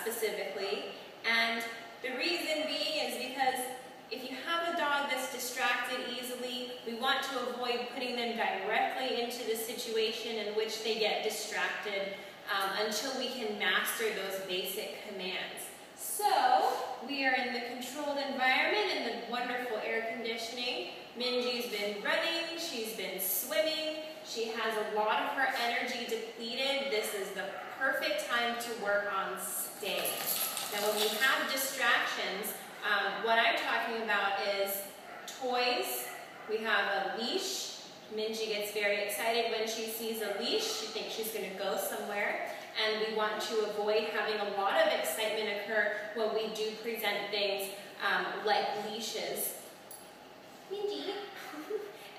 specifically. And the reason being is because if you have a dog that's distracted easily, we want to avoid putting them directly into the situation in which they get distracted until we can master those basic commands. So, we are in the controlled environment in the wonderful air conditioning. Minji's been running, she's been swimming, she has a lot of her energy depleted. This is the perfect time to work on stay. Now when we have distractions, what I'm talking about is toys. We have a leash. Minji gets very excited when she sees a leash. She thinks she's going to go somewhere. And we want to avoid having a lot of excitement occur when we do present things like leashes. Minji.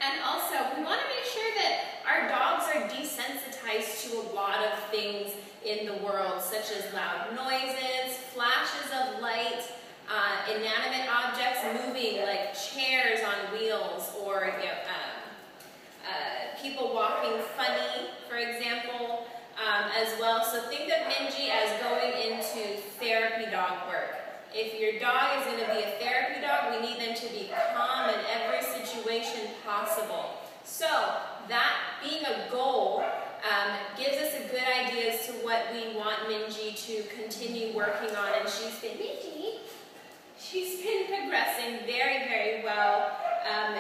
And also, we want to make sure that our dogs are desensitized to a lot of things in the world, such as loud noises, flashes of light, inanimate objects moving like chairs on wheels, or people walking funny, for example, as well. So think of Minji as going into therapy dog work. If your dog is going to be a therapy dog, we need them to be calm in every situation possible. So that being a goal gives us a good idea as to what we want Minji to continue working on, and she's been progressing very, very well.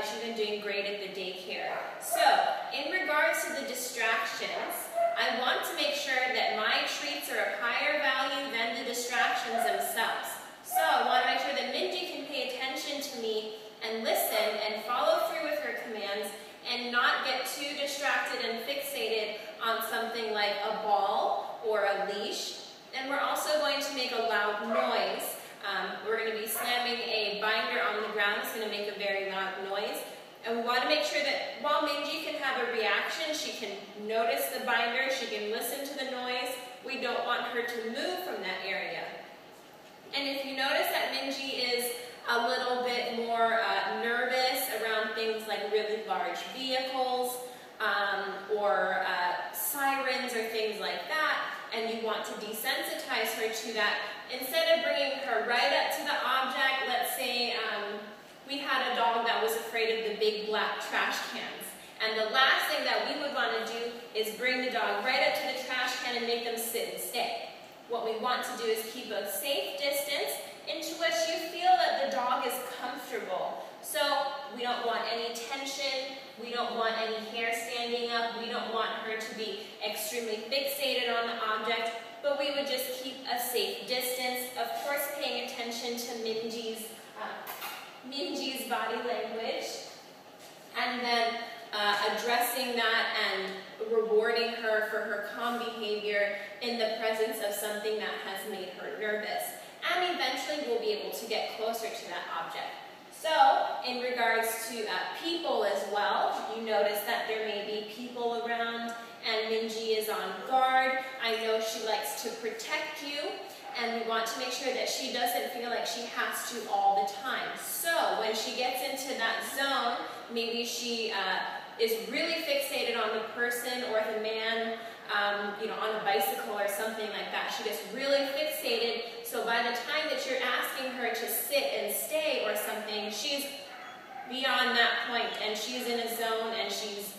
She's been doing great at the daycare. So, in regards to the distractions, I want to make sure that my treats are of higher value than the distractions themselves. So, I want to make sure that Minji can pay attention to me and listen and follow through with her commands and not get too distracted and fixated on something like a ball or a leash. And we're also going to make a loud noise. We're going to be slamming a binder on the ground. It's going to make a very loud noise. And we want to make sure that while Minji can have a reaction, she can notice the binder, she can listen to the noise. We don't want her to move from that area. And if you notice that Minji is a little bit more nervous around things like really large vehicles or sirens or things like that, and you want to desensitize her to that, instead of bringing her right up to the object, let's say we had a dog that was afraid of the big black trash cans. And the last thing that we would want to do is bring the dog right up to the trash can and make them sit and stay. What we want to do is keep a safe distance into which you feel that the dog is comfortable. So we don't want any tension, we don't want any hair standing up, we don't want her to be extremely fixated on the object, but we would just keep a safe distance, of course paying attention to Minji's body language, and then addressing that and rewarding her for her calm behavior in the presence of something that has made her nervous. And eventually we'll be able to get closer to that object. So, in regards to people as well, you notice that there may be people around and Minji is on guard. I know she likes to protect you, and we want to make sure that she doesn't feel like she has to all the time. So, when she gets into that zone, maybe she is really fixated on the person or the man, on a bicycle or something like that. She gets really fixated, so by the time that you're asking her to sit and stay or something, she's beyond that point, and she's in a zone, and she's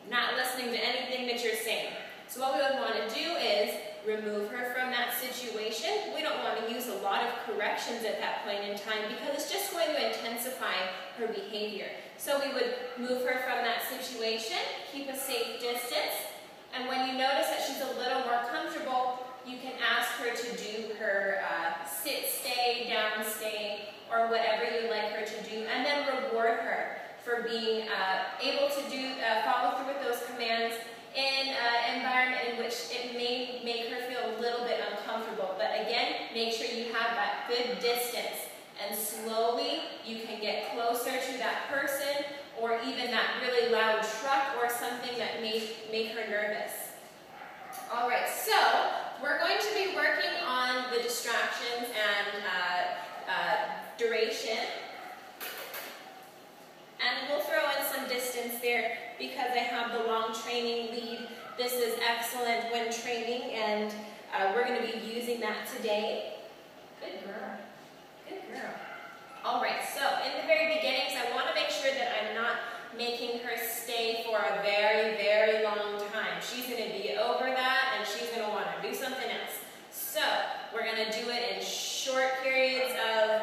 not listening to anything that you're saying. So what we would want to do is remove her from that situation. We don't want to use a lot of corrections at that point in time because it's just going to intensify her behavior. So we would move her from that situation, keep a safe distance, and when you notice that she's a little more comfortable, you can ask her to do her sit, stay, down, stay, or whatever you like her to do, and then reward her for being able to follow through with those commands in an environment in which it may make her feel a little bit uncomfortable. But again, make sure you have that good distance, and slowly you can get closer to that person or even that really loud truck or something that may make her nervous. All right, so we're going to be working on the distractions and duration. And we'll throw in some distance there because I have the long training lead. This is excellent when training, and We're going to be using that today. Good girl. Good girl. All right, so in the very beginnings, I want to make sure that I'm not making her stay for a very, very long time. She's going to be over that, and she's going to want to do something else. So we're going to do it in short periods of,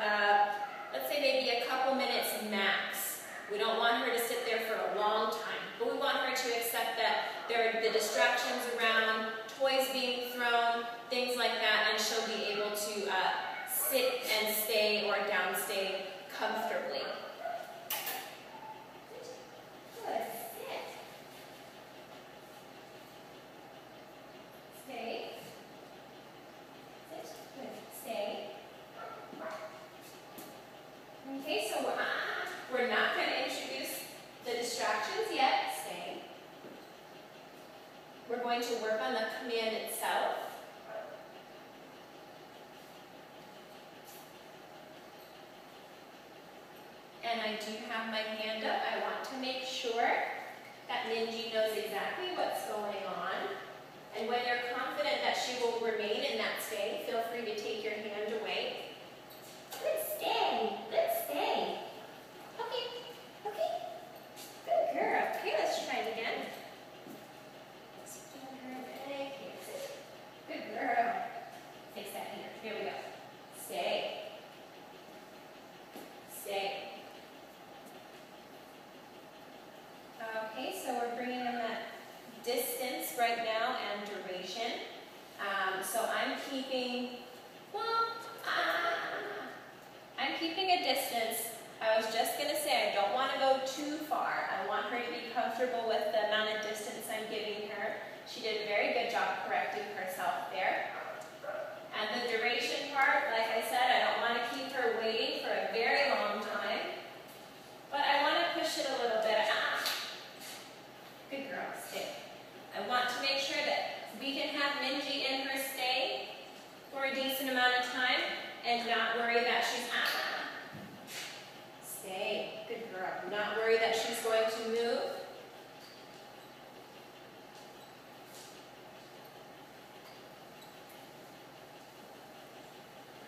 let's say maybe a couple minutes max. We don't want her to sit there for a long time, but we want her to accept that there are the distractions around, toys being thrown, things like that, and she'll be able to sit and stay or downstay comfortably. Good. Sit. Stay. Sit. Good. Stay. Okay, so we're not going to introduce the distractions yet. Stay. We're going to work on the command itself. And I do have my hand up. I want to make sure that Minji knows exactly what's going on. And when you're confident that she will remain in that stay, feel free to take your hand away. Good stay. Good stay. Okay. Okay. Good girl. Okay, let's try it again. Good girl. Fix that here. Here we go. Stay. Stay. Okay, so we're bringing in that distance right now and duration. So I'm keeping, I'm keeping a distance. I was just going to say I don't want to go too far. I want her to be comfortable with the amount of distance I'm giving her. She did a very good job correcting herself there. And the duration part, like I said, I don't want to keep her waiting for a very long time. But I want to push it a little bit. Good girl, stay. I want to make sure that we can have Minji in her stay for a decent amount of time and not worry that she's stay. Good girl. Not worry that she's going to move.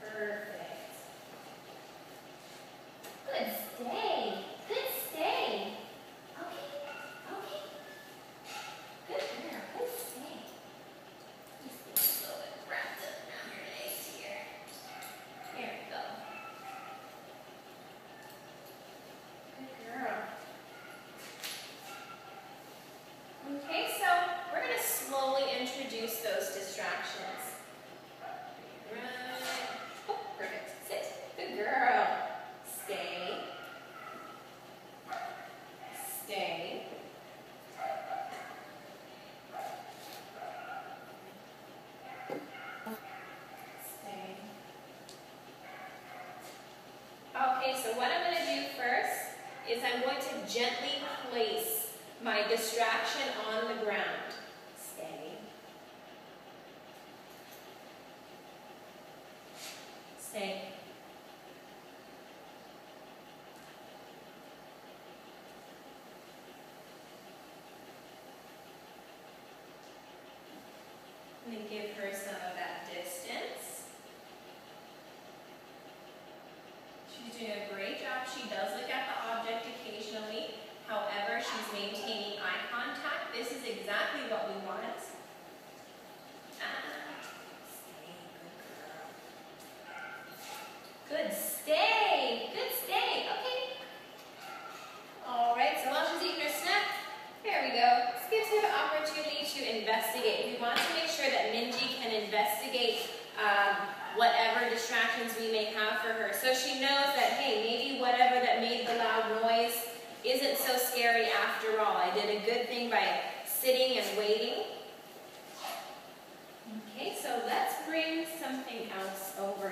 Perfect. Good stay. Good stay. Okay. Okay. Good girl. Good stay. Just a little bit wrapped up around your legs here. There we go. Good girl. Okay, so we're going to slowly introduce those distractions. Right. Oh, perfect. Sit. Good girl. Stay. Stay. Stay. Okay, so what I'm going to do first is I'm going to gently place my distraction on the ground. Stay. Stay. I'm going to give her some of that distance. She's doing a great job. She does look at the object occasionally. However, she's maintaining eye contact. This is exactly what we want. Stay, good girl. Good stay. Good stay. Okay. All right, so while she's eating her snack, there we go. This gives her the opportunity to investigate. We want to make sure that Minji can investigate whatever distractions we may have for her. So she knows that, hey, maybe whatever that made the loud noise isn't so scary after all. I did a good thing by sitting and waiting. Okay, so let's bring something else over